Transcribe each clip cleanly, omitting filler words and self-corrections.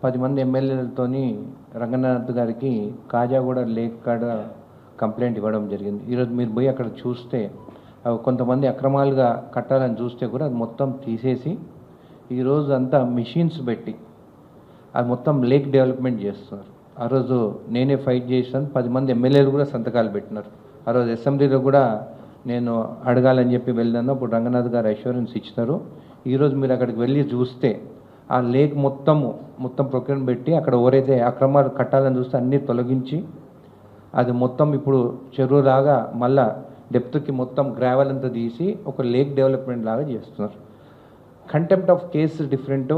10 మంది ఎమ్మెల్యేలతోని రంగనాథ్ గారికి కాజాగూడ లేక్ కాడ కంప్లైంట్ ఇవ్వడం జరిగింది. ఈరోజు మీరు పోయి అక్కడ చూస్తే కొంతమంది అక్రమాలుగా కట్టాలని చూస్తే కూడా అది మొత్తం తీసేసి ఈరోజు అంతా మిషన్స్ పెట్టి అది మొత్తం లేక్ డెవలప్మెంట్ చేస్తున్నారు. ఆ రోజు నేనే ఫైట్ చేశాను, 10 మంది ఎమ్మెల్యేలు కూడా సంతకాలు పెట్టినారు. ఆ రోజు అసెంబ్లీలో కూడా నేను అడగాలని చెప్పి వెళ్ళాను. అప్పుడు రంగనాథ్ గారు అష్యూరెన్స్ ఇచ్చినారు. ఈరోజు మీరు అక్కడికి వెళ్ళి చూస్తే ఆ లేక్ మొత్తం ప్రొక్యూర్ పెట్టి అక్కడ ఎవరైతే అక్రమాలు కట్టాలని చూస్తే అన్నీ తొలగించి అది మొత్తం ఇప్పుడు చెరువులాగా మళ్ళా డెప్త్కి మొత్తం గ్రావెల్ అంతా తీసి ఒక లేక్ డెవలప్మెంట్ లాగా చేస్తున్నారు. Contempt of cases different.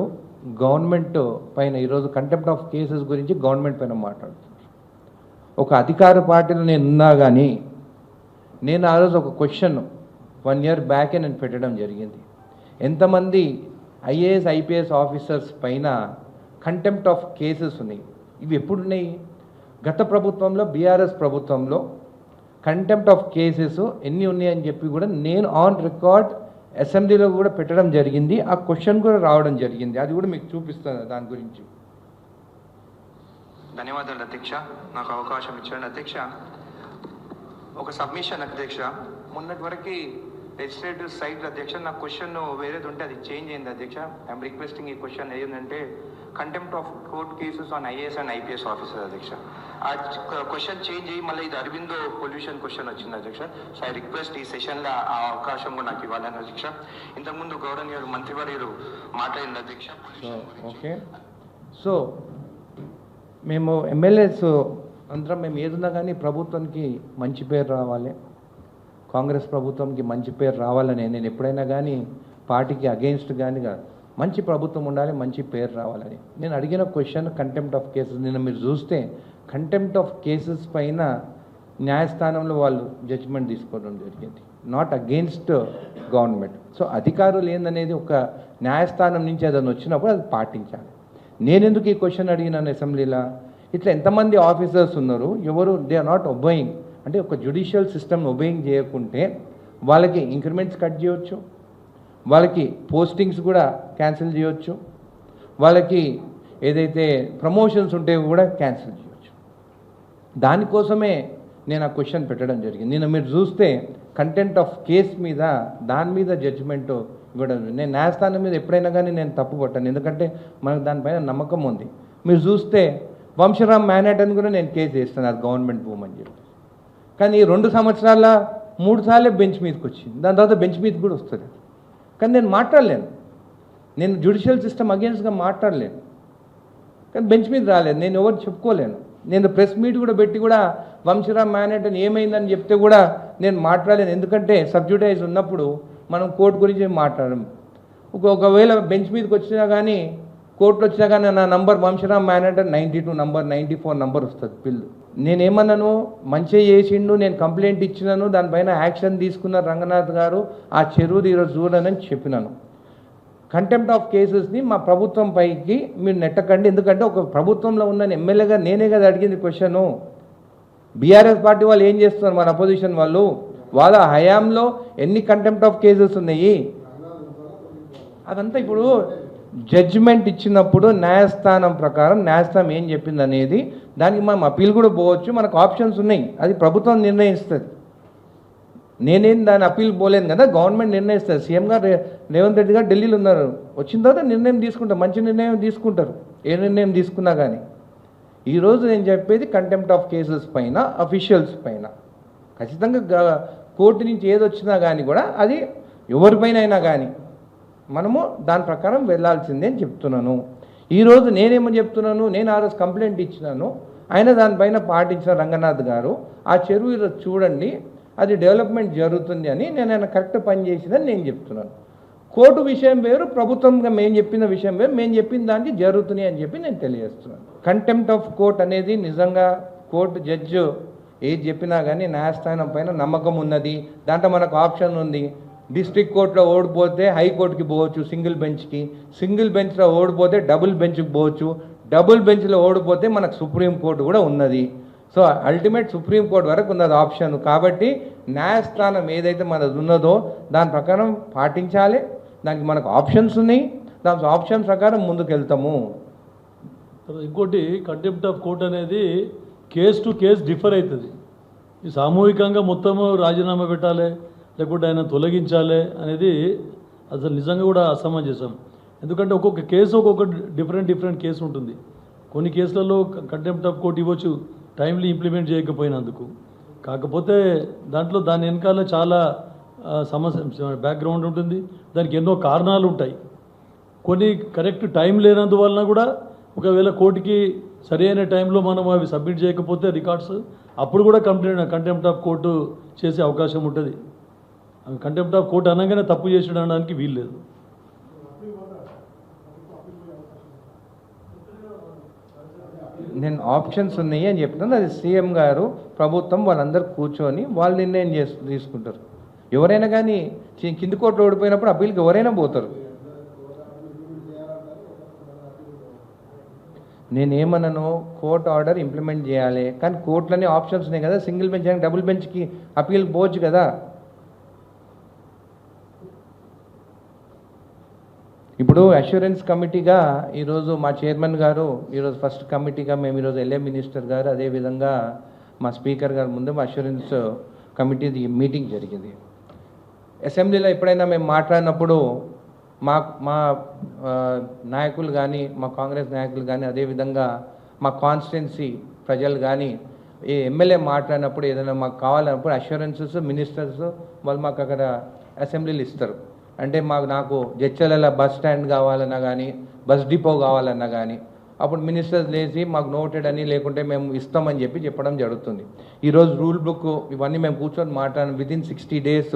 Government పైన ఈరోజు కంటెంప్ట్ ఆఫ్ కేసెస్ గురించి గవర్నమెంట్ పైన మాట్లాడుతున్నారు. ఒక అధికార పార్టీలో నేను ఉన్నా కానీ నేను ఆ రోజు ఒక క్వశ్చన్ 1 year బ్యాకే నేను పెట్టడం జరిగింది. ఎంతమంది ఐఏఎస్ ఐపీఎస్ ఆఫీసర్స్ పైన కంటెంప్ట్ ఆఫ్ కేసెస్ ఉన్నాయి? ఇవి ఎప్పుడున్నాయి? గత ప్రభుత్వంలో బీఆర్ఎస్ ప్రభుత్వంలో కంటెంప్ట్ ఆఫ్ కేసెస్ ఎన్ని ఉన్నాయని చెప్పి కూడా నేను ఆన్ రికార్డ్ అసెంబ్లీలో కూడా పెట్టడం జరిగింది. ఆ క్వశ్చన్ కూడా రావడం జరిగింది. అది కూడా మీకు చూపిస్తాను దాని గురించి. ధన్యవాదాలు అధ్యక్ష, నాకు అవకాశం ఇచ్చాడు అధ్యక్ష. ఒక సబ్మిషన్ అధ్యక్ష, మొన్నటి వరకు లెజిస్లేటివ్ సైట్ అధ్యక్ష నా క్వశ్చన్ వేరేది ఉంటే అది చేంజ్ అయింది అధ్యక్ష. ఐఎమ్ రిక్వెస్టింగ్ ఈ క్వశ్చన్ ఏంటంటే contempt of court cases on IAS and IPS officer అధ్యక్ష. ఆ క్వశ్చన్ చేంజ్ అయ్యి మళ్ళీ ఇది అరవిందో పొల్యూషన్ క్వశ్చన్ వచ్చింది అధ్యక్ష. సో ఐ రిక్వెస్ట్ ఈ సెషన్లో ఆ అవకాశం కూడా నాకు ఇవ్వాలని అధ్యక్ష. ఇంతకుముందు గౌరవనీయ మంత్రివర్యులు మాట్లాడింది అధ్యక్ష. ఓకే, సో మేము ఎమ్మెల్యేస్ అందరం మేము ఏదున్నా కానీ ప్రభుత్వానికి మంచి పేరు రావాలి, కాంగ్రెస్ ప్రభుత్వంకి మంచి పేరు రావాలని నేను ఎప్పుడైనా కానీ పార్టీకి అగెయిన్స్ట్ కానీ మంచి ప్రభుత్వం ఉండాలి, మంచి పేరు రావాలని నేను అడిగిన క్వశ్చన్ కంటెంప్ట్ ఆఫ్ కేసెస్. నిన్న మీరు చూస్తే కంటెంప్ట్ ఆఫ్ కేసెస్ పైన న్యాయస్థానంలో వాళ్ళు జడ్జిమెంట్ తీసుకోవడం జరిగింది, నాట్ అగెయిన్స్ట్ గవర్నమెంట్. సో అధికారులు ఏందనేది ఒక న్యాయస్థానం నుంచి ఏదైనా వచ్చినప్పుడు అది పాటించాలి. నేనెందుకు ఈ క్వశ్చన్ అడిగినాను అసెంబ్లీలో? ఇట్లా ఎంతమంది ఆఫీసర్స్ ఉన్నారు, ఎవరు దే ఆర్ నాట్ ఒబేయింగ్, అంటే ఒక జ్యుడిషియల్ సిస్టమ్ ఒబేయింగ్ చేయకుంటే వాళ్ళకి ఇంక్రిమెంట్స్ కట్ చేయవచ్చు, వాళ్ళకి పోస్టింగ్స్ కూడా క్యాన్సిల్ చేయవచ్చు, వాళ్ళకి ఏదైతే ప్రమోషన్స్ ఉంటే కూడా క్యాన్సిల్ చేయవచ్చు. దానికోసమే నేను ఆ క్వశ్చన్ పెట్టడం జరిగింది. నిన్న మీరు చూస్తే కంటెంట్ ఆఫ్ కేస్ మీద దాని మీద జడ్జిమెంట్ ఇవ్వడం. నేను న్యాయస్థానం మీద ఎప్పుడైనా కానీ నేను తప్పు పట్టాను, ఎందుకంటే మనకు దానిపైన నమ్మకం ఉంది. మీరు చూస్తే వంశరామ్ మ్యానెటన్ కూడా నేను కేసు వేస్తాను, అది గవర్నమెంట్ భూమి అని చెప్పి. కానీ 2 సంవత్సరాల 3 సార్లే బెంచ్ మీదకి వచ్చింది, దాని తర్వాత బెంచ్ మీదకి కూడా వస్తుంది. కానీ నేను మాట్లాడలేను, నేను జ్యుడిషియల్ సిస్టమ్ అగేన్స్ట్గా మాట్లాడలేను, కానీ బెంచ్ మీద రాలేదు, నేను ఎవరు చెప్పుకోలేను. నేను ప్రెస్ మీట్ కూడా పెట్టి కూడా వంశరామ్ మ్యానెటన్ ఏమైందని చెప్తే కూడా నేను మాట్లాడలేను, ఎందుకంటే సబ్జుడైజ్ ఉన్నప్పుడు మనం కోర్టు గురించి మాట్లాడము. ఒకవేళ బెంచ్ మీదకి వచ్చినా కానీ కోర్టులో వచ్చినా కానీ నా నంబర్ వంశరామ్ మ్యానెటన్ 92 నంబర్ 94 నంబర్ వస్తుంది బిల్లు. నేనేమన్నాను, మంచిగా చేసిండు, నేను కంప్లైంట్ ఇచ్చినాను, దానిపైన యాక్షన్ తీసుకున్న రంగనాథ్ గారు, ఆ చెరువు ఈరోజు చూడనని చెప్పినాను. కంటెంప్ట్ ఆఫ్ కేసెస్ని మా ప్రభుత్వం పైకి మీరు నెట్టకండి, ఎందుకంటే ఒక ప్రభుత్వంలో ఉన్న ఎమ్మెల్యేగా నేనే కదా అడిగింది క్వశ్చను. బీఆర్ఎస్ పార్టీ వాళ్ళు ఏం చేస్తున్నారు, మన అపోజిషన్ వాళ్ళు, వాళ్ళ హయాంలో ఎన్ని కంటెంప్ట్ ఆఫ్ కేసెస్ ఉన్నాయి అదంతా ఇప్పుడు జడ్జిమెంట్ ఇచ్చినప్పుడు న్యాయస్థానం ప్రకారం న్యాయస్థానం ఏం చెప్పింది అనేది దానికి మనం అప్పీల్ కూడా పోవచ్చు, మనకు ఆప్షన్స్ ఉన్నాయి, అది ప్రభుత్వం నిర్ణయిస్తుంది. నేనేం దాని అప్పీల్ పోలేను కదా, గవర్నమెంట్ నిర్ణయిస్తుంది. సీఎం గారు రేవంత్ రెడ్డి గారు ఢిల్లీలో ఉన్నారు, వచ్చిన తర్వాత నిర్ణయం తీసుకుంటారు, మంచి నిర్ణయం తీసుకుంటారు, ఏ నిర్ణయం తీసుకున్నా కానీ. ఈరోజు నేను చెప్పేది కంటెంప్ట్ ఆఫ్ కేసెస్ పైన, అఫీషియల్స్ పైన ఖచ్చితంగా కోర్టు నుంచి ఏది వచ్చినా కానీ కూడా అది ఎవరిపైన అయినా కానీ మనము దాని ప్రకారం వెళ్ళాల్సిందే అని చెప్తున్నాను. ఈరోజు నేనేమో చెప్తున్నాను, నేను ఆ రోజు కంప్లైంట్ ఇచ్చినాను, ఆయన దానిపైన పాటించిన రంగనాథ్ గారు ఆ చెరువు ఈరోజు చూడండి అది డెవలప్మెంట్ జరుగుతుంది అని నేను ఆయన కరెక్ట్ పని చేసిందని నేను చెప్తున్నాను. కోర్టు విషయం వేరు, ప్రభుత్వంగా మేము చెప్పిన విషయం వేరు, మేము చెప్పిన దానికి జరుగుతున్నాయి అని చెప్పి నేను తెలియజేస్తున్నాను. కంటెంప్ట్ ఆఫ్ కోర్ట్ అనేది నిజంగా కోర్టు జడ్జి ఏది చెప్పినా కానీ న్యాయస్థానం పైన నమ్మకం ఉన్నది, దాంట్లో మనకు ఆప్షన్ ఉంది. డిస్ట్రిక్ట్ కోర్టులో ఓడిపోతే హైకోర్టుకి పోవచ్చు సింగిల్ బెంచ్కి, సింగిల్ బెంచ్లో ఓడిపోతే డబుల్ బెంచ్కి పోవచ్చు, డబుల్ బెంచ్లో ఓడిపోతే మనకు సుప్రీంకోర్టు కూడా ఉన్నది. సో అల్టిమేట్ సుప్రీంకోర్టు వరకు ఉన్నది ఆప్షన్. కాబట్టి న్యాయస్థానం ఏదైతే మనది ఉన్నదో దాని ప్రకారం పాటించాలి, దానికి మనకు ఆప్షన్స్ ఉన్నాయి, దాని ఆప్షన్ ప్రకారం ముందుకు వెళ్తాము. తర్వాత ఇంకోటి కంటెంప్ట్ ఆఫ్ కోర్ట్ అనేది కేస్ టు కేస్ డిఫర్ అవుతుంది. ఈ సామూహికంగా మొత్తము రాజీనామా పెట్టాలి లేకుంటే ఆయన తొలగించాలి అనేది అసలు నిజంగా కూడా అసమంజసం. ఎందుకంటే ఒక్కొక్క కేసు ఒక్కొక్క డిఫరెంట్ కేసు ఉంటుంది. కొన్ని కేసులలో కంటెంప్ట్ ఆఫ్ కోర్ట్ ఇవ్వచ్చు టైమ్లీ ఇంప్లిమెంట్ చేయకపోయినందుకు. కాకపోతే దాని వెనకాల చాలా సమస్య బ్యాక్గ్రౌండ్ ఉంటుంది, దానికి ఎన్నో కారణాలు ఉంటాయి. కొన్ని కరెక్ట్ టైం లేనందువలన కూడా ఒకవేళ కోర్టుకి సరైన టైంలో మనం అవి సబ్మిట్ చేయకపోతే రికార్డ్స్ అప్పుడు కూడా కంటెంప్ట్ ఆఫ్ కోర్టు చేసే అవకాశం ఉంటుంది. కంటెంప్ట్ ఆఫ్ కోర్టు అనగానే తప్పు చేసి అనడానికి వీల్లేదు. నేను ఆప్షన్స్ ఉన్నాయి అని చెప్తున్నాను. అది సీఎం గారు ప్రభుత్వం వాళ్ళందరూ కూర్చొని వాళ్ళు నిర్ణయం తీసుకుంటారు. ఎవరైనా కానీ కింది కోర్టులో ఓడిపోయినప్పుడు అప్పీల్కి ఎవరైనా పోతారు. నేనేమన్నాను, కోర్టు ఆర్డర్ ఇంప్లిమెంట్ చేయాలి, కానీ కోర్టులనే ఆప్షన్స్ ఉన్నాయి కదా. సింగిల్ బెంచ్ కానీ డబుల్ బెంచ్కి అప్పీల్ పోవచ్చు కదా. ఇప్పుడు అష్యూరెన్స్ కమిటీగా ఈరోజు మా చైర్మన్ గారు, ఈరోజు ఫస్ట్ కమిటీగా మేము ఈరోజు ఎల్ఏ మినిస్టర్ గారు, అదేవిధంగా మా స్పీకర్ గారు ముందు మా అష్యూరెన్స్ కమిటీ మీటింగ్ జరిగింది. అసెంబ్లీలో ఎప్పుడైనా మేము మాట్లాడినప్పుడు మా మా నాయకులు కానీ, మా కాంగ్రెస్ నాయకులు కానీ, అదేవిధంగా మా కాన్స్టిట్యున్సీ ప్రజలు కానీ ఈ ఎమ్మెల్యే మాట్లాడినప్పుడు ఏదైనా మాకు కావాలన్నప్పుడు అష్యూరెన్సెస్ మినిస్టర్స్ వాళ్ళు మాకు అక్కడ అసెంబ్లీలు ఇస్తారు. అంటే నాకు జడ్చర్ల బస్ స్టాండ్ కావాలన్నా కానీ, బస్ డిపో కావాలన్నా కానీ అప్పుడు మినిస్టర్స్ లేచి మాకు నోటెడ్ అని, లేకుంటే మేము ఇస్తామని చెప్పడం జరుగుతుంది. ఈరోజు రూల్ బుక్ ఇవన్నీ మేము కూర్చొని మాట్లాడిన విదిన్ 60 days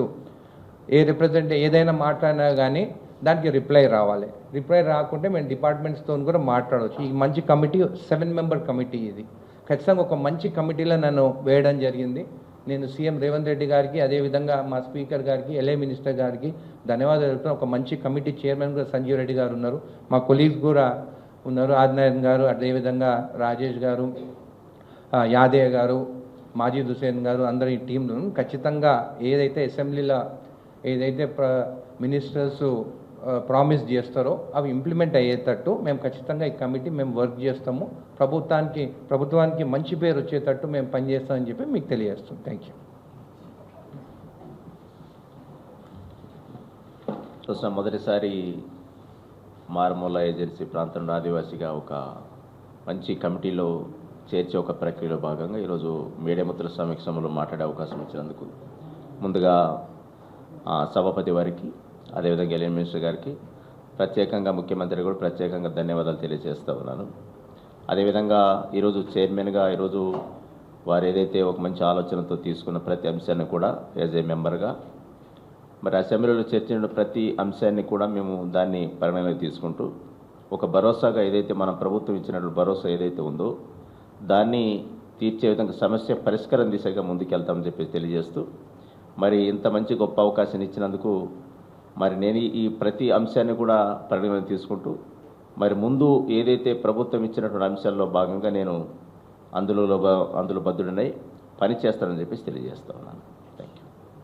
ఏదైనా మాట్లాడినా కానీ దానికి రిప్లై రావాలి. రిప్లై రాకుంటే మేము డిపార్ట్మెంట్స్తో కూడా మాట్లాడవచ్చు. ఈ మంచి కమిటీ 7 member కమిటీ ఇది. ఖచ్చితంగా ఒక మంచి కమిటీలో నన్ను వేయడం జరిగింది. నేను సీఎం రేవంత్ రెడ్డి గారికి, అదేవిధంగా మా స్పీకర్ గారికి, ఎల్ఏ మినిస్టర్ గారికి ధన్యవాదాలు చెప్తున్నాను. ఒక మంచి కమిటీ చైర్మన్ కూడా సంజీవ్ రెడ్డి గారు ఉన్నారు, మా కొలీగ్స్ కూడా ఉన్నారు, ఆదినారాయణ గారు, అదేవిధంగా రాజేష్ గారు, యాదయ్య గారు, మాజీద్ హుసేన్ గారు, అందరూ ఈ టీంను ఖచ్చితంగా ఏదైతే అసెంబ్లీలో ఏదైతే మినిస్టర్స్ ప్రామిస్ చేస్తారో అవి ఇంప్లిమెంట్ అయ్యేటట్టు మేము ఖచ్చితంగా ఈ కమిటీ మేము వర్క్ చేస్తాము. ప్రభుత్వానికి మంచి పేరు వచ్చేటట్టు మేము పనిచేస్తామని చెప్పి మీకు తెలియజేస్తాం. Thank you. చూసిన మొదటిసారి మారుమూల ఏజెన్సీ ప్రాంతంలో ఆదివాసిగా ఒక మంచి కమిటీలో చేర్చే ఒక ప్రక్రియలో భాగంగా ఈరోజు మీడియా మిత్రుల సమక్షంలో మాట్లాడే అవకాశం ఇచ్చినందుకు ముందుగా సభాపతి వారికి, అదేవిధంగా ఎల్ఏ మినిస్టర్ గారికి ప్రత్యేకంగా, ముఖ్యమంత్రి కూడా ప్రత్యేకంగా ధన్యవాదాలు తెలియజేస్తూ ఉన్నాను. అదేవిధంగా ఈరోజు చైర్మన్గా ఈరోజు వారు ఏదైతే ఒక మంచి ఆలోచనతో తీసుకున్న ప్రతి అంశాన్ని కూడా యాజ్ ఏ మెంబర్గా మరి అసెంబ్లీలో చర్చించిన ప్రతి అంశాన్ని కూడా మేము దాన్ని పరిగణలోకి తీసుకుంటూ ఒక భరోసాగా ఏదైతే మన ప్రభుత్వం ఇచ్చినటువంటి భరోసా ఏదైతే ఉందో దాన్ని తీర్చే విధంగా సమస్య పరిష్కారం దిశగా ముందుకెళ్తామని చెప్పి తెలియజేస్తూ మరి ఇంత మంచి గొప్ప అవకాశాన్ని ఇచ్చినందుకు మరి నేను ఈ ప్రతి అంశాన్ని కూడా పరిగణలోకి తీసుకుంటూ మరి ముందు ఏదైతే ప్రభుత్వం ఇచ్చినటువంటి అంశాల్లో భాగంగా నేను అందులో బద్దుడినై పని చేస్తానని చెప్పేసి తెలియజేస్తా ఉన్నాను.